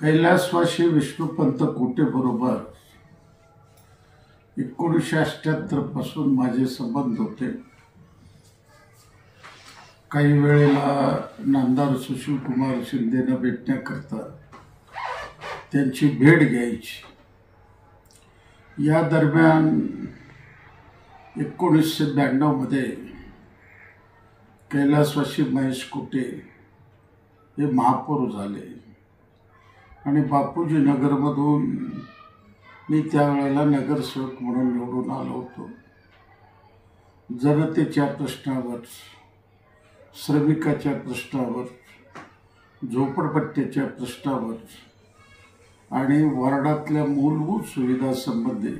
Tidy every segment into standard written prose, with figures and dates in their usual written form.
कैलासवासी विष्णुपंत कोटे बरोबर 1978 पासून माझे संबंध होते। काही वेळेला नामदार सुशील कुमार शिंदेना भेटण्याकरता त्यांची भेट घ्यायची। या दरम्यान 1992 मध्ये कैलासवासी महेश कोटे हे महापौर झाले आणि बापूजी नगरमधून मी त्यावेळेला नगरसेवक म्हणून निवडून आलो होतो। जनतेच्या प्रश्नावर, श्रमिकाच्या प्रश्नावर, झोपडपट्ट्याच्या प्रश्नावर आणि वार्डातल्या मूलभूत सुविधा संबंधी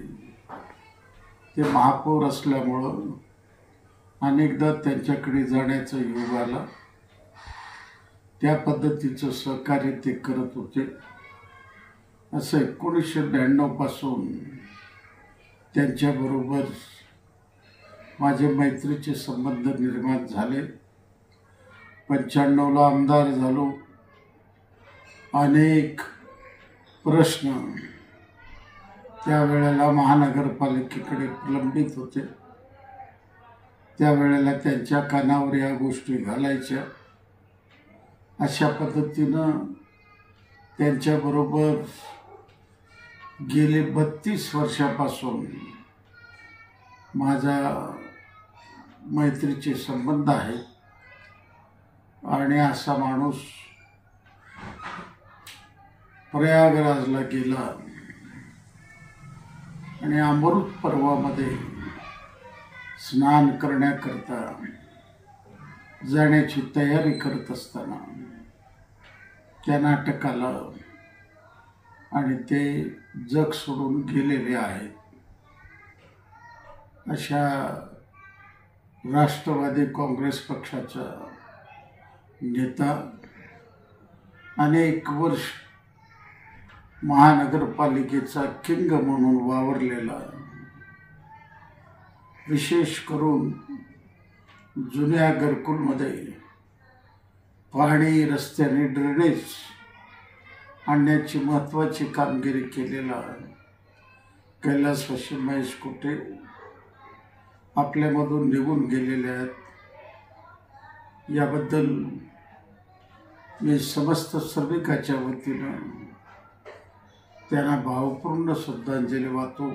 ते महापौर असल्यामुळं अनेकदा त्यांच्याकडे जाण्याचा योग आला। त्या पद्धतीचं सहकार्य ते करत होते। असं 1992 पासून त्यांच्याबरोबर माझे मैत्रीचे संबंध निर्माण झाले। 95 ला आमदार झालो। अनेक प्रश्न त्यावेळेला महानगरपालिकेकडे प्रलंबित होते। त्यावेळेला त्यांच्या कानावर या गोष्टी घालायच्या। अशा पद्धतीनं त्यांच्याबरोबर गेले 32 वर्षापासून माझा मैत्रीचे संबंध आहेत। आणि असा माणूस प्रयागराजला गेला आणि अमृत पर्वामध्ये स्नान करण्याकरता जाण्याची तयारी करत असताना त्या नाटक आलं आणि ते जग सोडून गेलेले आहेत। अशा राष्ट्रवादी काँग्रेस पक्षाचा नेता, अनेक वर्ष महानगरपालिकेचा किंग म्हणून वावरलेला, विशेष करून जुन्या घरकुलमध्ये पाणी, रस्त्याने ड्रेनेज आणण्याची महत्त्वाची कामगिरी केलेला कैलासवासी महेश कोटे आपल्यामधून निघून गेलेले आहेत। याबद्दल मी समस्त श्रमिकाच्या वतीनं त्यांना भावपूर्ण श्रद्धांजली वाहतो।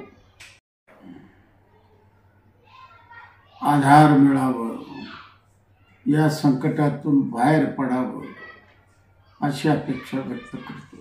आधार मिळावं, या संकटातून बाहेर पडावं अशी अपेक्षा व्यक्त करतो।